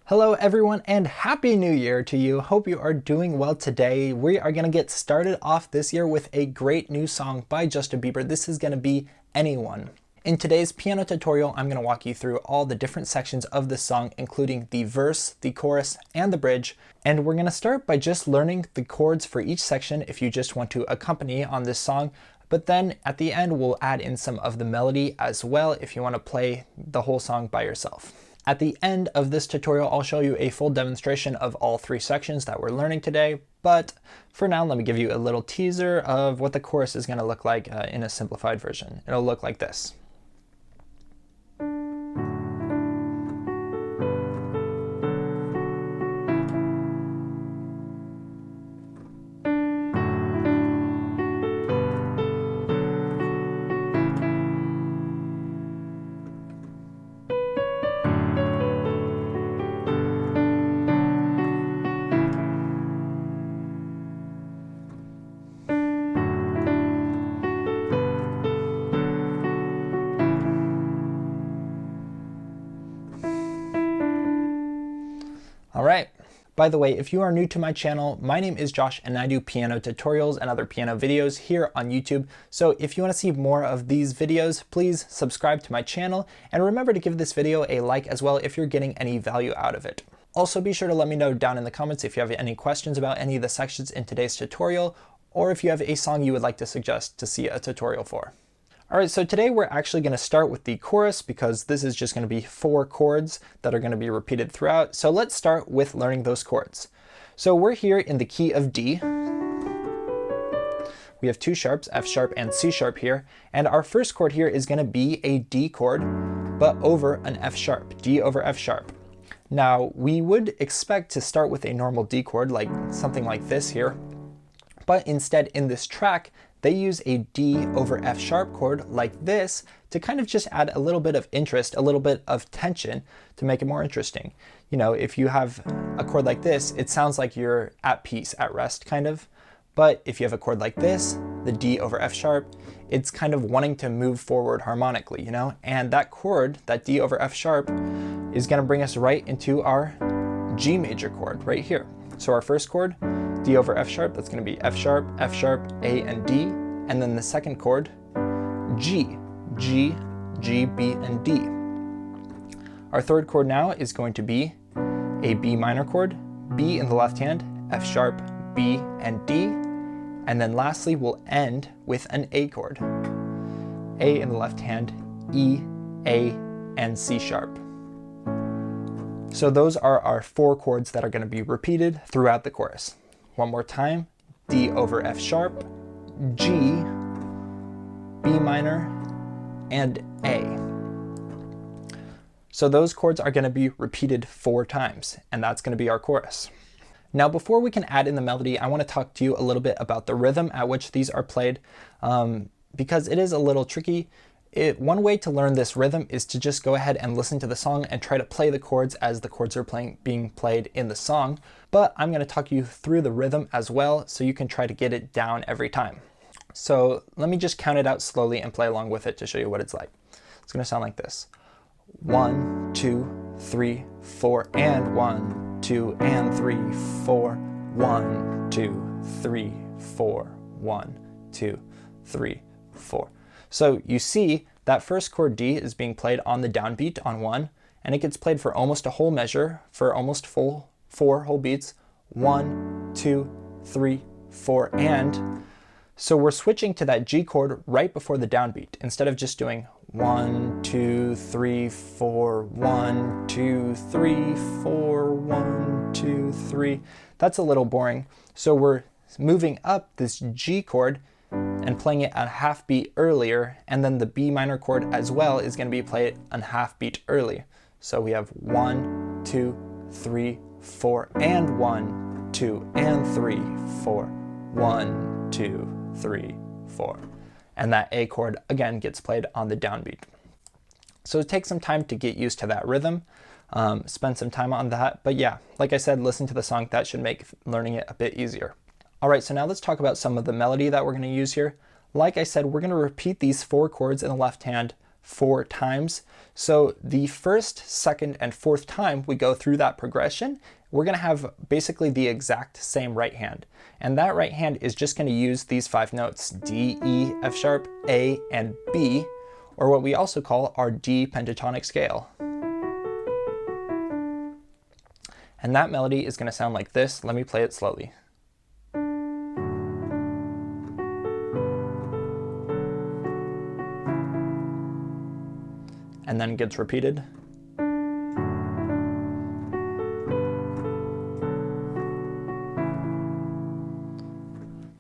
Hello everyone and Happy New Year to you. Hope you are doing well today. We are going to get started off this year with a great new song by Justin Bieber. This is going to be Anyone. In today's piano tutorial, I'm going to walk you through all the different sections of this song, including the verse, the chorus, and the bridge. And we're going to start by just learning the chords for each section if you just want to accompany on this song. But then at the end, we'll add in some of the melody as well if you want to play the whole song by yourself. At the end of this tutorial, I'll show you a full demonstration of all three sections that we're learning today. But for now, let me give you a little teaser of what the chorus is going to look like in a simplified version. It'll look like this. Alright, by the way, if you are new to my channel, my name is Josh and I do piano tutorials and other piano videos here on YouTube. So if you want to see more of these videos, please subscribe to my channel and remember to give this video a like as well if you're getting any value out of it. Also be sure to let me know down in the comments if you have any questions about any of the sections in today's tutorial, or if you have a song you would like to suggest to see a tutorial for. Alright, so today we're actually going to start with the chorus because this is just going to be 4 chords that are going to be repeated throughout. So let's start with learning those chords. So we're here in the key of D. We have 2 sharps, F sharp and C sharp here. And our first chord here is going to be a D chord, but over an F sharp, D over F sharp. Now we would expect to start with a normal D chord, like something like this here. But instead in this track, they use a D over F sharp chord like this to kind of just add a little bit of interest, a little bit of tension to make it more interesting. You know, if you have a chord like this, it sounds like you're at peace, at rest kind of. But if you have a chord like this, the D over F sharp, it's kind of wanting to move forward harmonically, you know? And that chord, that D over F sharp, is going to bring us right into our G major chord right here. So our first chord, D over F sharp, that's going to be F sharp, A, and D. And then the second chord, G, G, B, and D. Our third chord now is going to be a B minor chord, B in the left hand, F sharp, B, and D. And then lastly, we'll end with an A chord, A in the left hand, E, A, and C sharp. So those are our 4 chords that are going to be repeated throughout the chorus. One more time, D over F sharp, G, B minor, and A. So those chords are going to be repeated 4 times, and that's going to be our chorus. Now before we can add in the melody, I want to talk to you a little bit about the rhythm at which these are played, because it is a little tricky. One way to learn this rhythm is to just go ahead and listen to the song and try to play the chords as the chords are being played in the song. But I'm going to talk you through the rhythm as well so you can try to get it down every time. So let me just count it out slowly and play along with it to show you what it's like. It's going to sound like this. 1, 2, 3, 4, and 1, 2, and 3, 4, 1, 2, 3, 4, 1, 2, 3, 4. So you see that first chord D is being played on the downbeat on 1, and it gets played for almost a whole measure, for almost 4 whole beats. 1, 2, 3, 4, and. So we're switching to that G chord right before the downbeat, instead of just doing 1, 2, 3, 4, 1, 2, 3, 4, 1, 2, 3. That's a little boring. So we're moving up this G chord and playing it a half beat earlier, and then the B minor chord as well is going to be played a half beat early. So we have 1, 2, 3, 4, and 1, 2, and 3, 4, 1, 2, 3, 4. And that A chord again gets played on the downbeat. So it takes some time to get used to that rhythm, spend some time on that. But yeah, like I said, listen to the song. That should make learning it a bit easier. All right, so now let's talk about some of the melody that we're going to use here. Like I said, we're going to repeat these 4 chords in the left hand 4 times. So the first, second, and fourth time we go through that progression, we're going to have basically the exact same right hand. And that right hand is just going to use these 5 notes, D, E, F sharp, A, and B, or what we also call our D pentatonic scale. And that melody is going to sound like this. Let me play it slowly. And then gets repeated.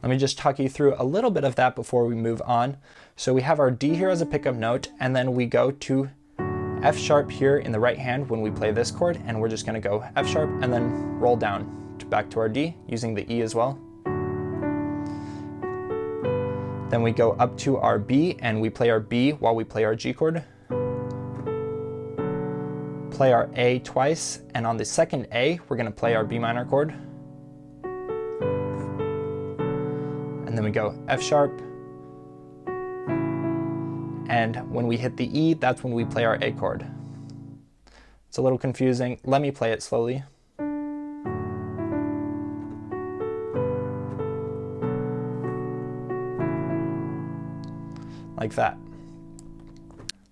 Let me just talk you through a little bit of that before we move on. So we have our D here as a pickup note, and then we go to F sharp here in the right hand when we play this chord, and we're just going to go F sharp and then roll down back to our D using the E as well. Then we go up to our B and we play our B while we play our G chord. Play our A twice, and on the second A we're going to play our B minor chord. And then we go F sharp, and when we hit the E, that's when we play our A chord. It's a little confusing. Let me play it slowly. Like that.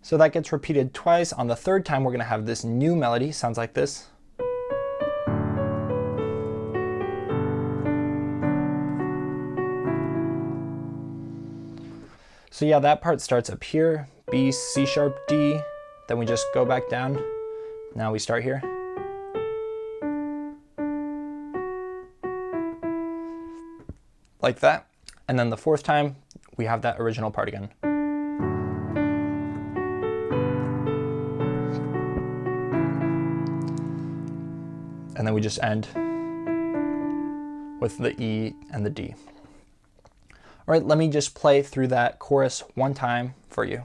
So that gets repeated twice. On the third time, we're going to have this new melody. Sounds like this. So yeah, that part starts up here, B, C sharp, D, then we just go back down. Now we start here. Like that. And then the fourth time, we have that original part again. And then we just end with the E and the D. All right, let me just play through that chorus one time for you.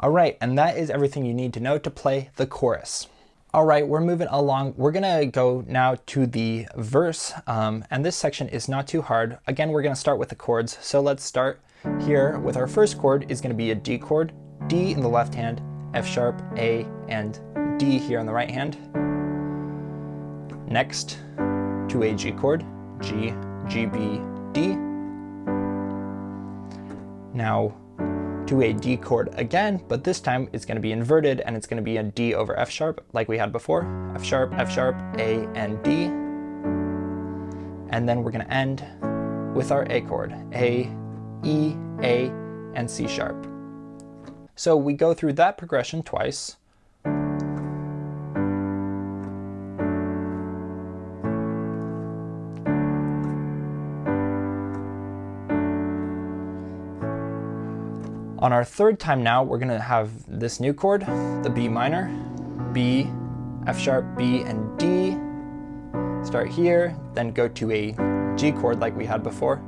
All right, and that is everything you need to know to play the chorus. All right, we're moving along. We're gonna go now to the verse, and this section is not too hard. Again, we're gonna start with the chords. So let's start here with our first chord is gonna be a D chord, D in the left hand, F sharp, A, and D here on the right hand. Next to a G chord, G, G, B, D. Now to a D chord again, but this time it's going to be inverted and it's going to be a D over F sharp like we had before. F sharp, A, and D. And then we're going to end with our A chord, A, E, A, and C sharp. So we go through that progression twice. On our third time now, we're gonna have this new chord, the B minor, B, F sharp, B, and D. Start here, then go to a G chord like we had before,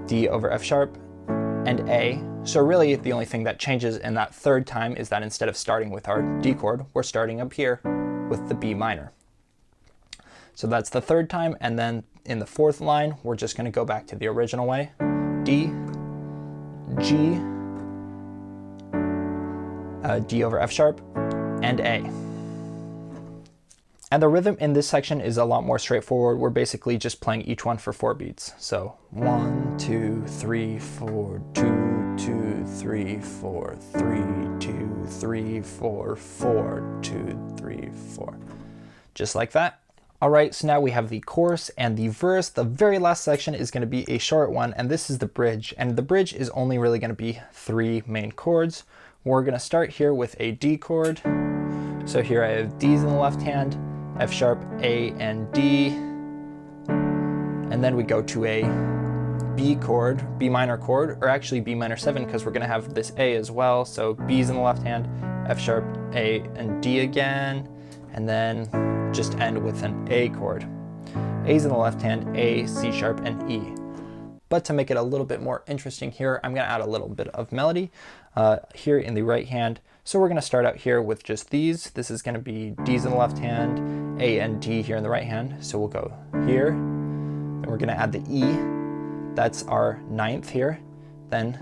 D over F sharp, and A. So really the only thing that changes in that third time is that instead of starting with our D chord, we're starting up here with the B minor. So that's the third time, and then in the fourth line, we're just gonna go back to the original way, D, G, D over F sharp, and A. And the rhythm in this section is a lot more straightforward. We're basically just playing each one for 4 beats. So 1, 2, 3, 4, 2, 2, 3, 4, 3, 2, 3, 4, 4, 2, 3, 4. Just like that. All right, so now we have the chorus and the verse. The very last section is going to be a short one, and this is the bridge. And the bridge is only really going to be 3 main chords. We're going to start here with a D chord. So here I have D's in the left hand, F sharp, A, and D. and then we go to a B chord, B minor chord, or actually B minor 7 because we're going to have this A as well. So B's in the left hand, F sharp, A, and D again, and then just end with an A chord. A's in the left hand, A, C sharp, and E. But to make it a little bit more interesting here, I'm going to add a little bit of melody here in the right hand. So we're going to start out here with just these. This is going to be D's in the left hand, A and D here in the right hand. So we'll go here, then we're going to add the E. That's our 9th here. Then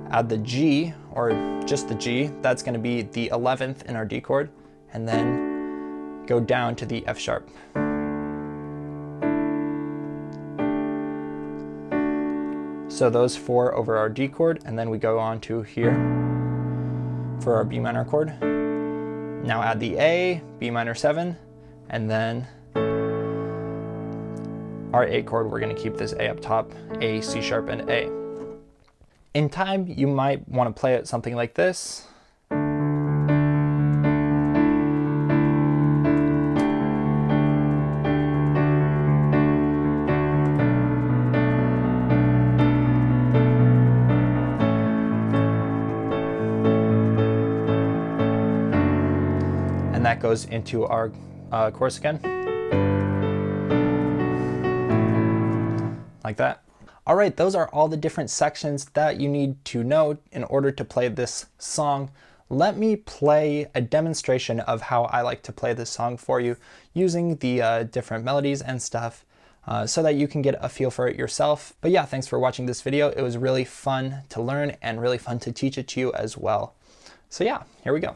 add the G, or just the G. That's going to be the 11th in our D chord. And then go down to the F sharp. So those 4 over our D chord, and then we go on to here for our B minor chord. Now add the A, B minor 7, and then our A chord, we're going to keep this A up top, A, C sharp, and A. In time, you might want to play it something like this. And that goes into our chorus again. Like that. All right, those are all the different sections that you need to know in order to play this song. Let me play a demonstration of how I like to play this song for you using the different melodies and stuff so that you can get a feel for it yourself. But yeah, thanks for watching this video. It was really fun to learn and really fun to teach it to you as well. So yeah, here we go.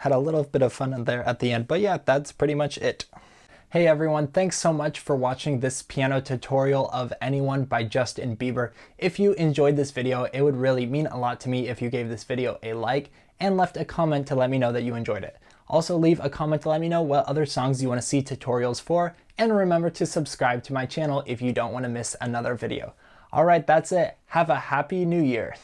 Had a little bit of fun in there at the end, but yeah, that's pretty much it. Hey everyone, thanks so much for watching this piano tutorial of Anyone by Justin Bieber. If you enjoyed this video, it would really mean a lot to me if you gave this video a like and left a comment to let me know that you enjoyed it. Also leave a comment to let me know what other songs you want to see tutorials for, and remember to subscribe to my channel if you don't want to miss another video. Alright, that's it. Have a happy new year.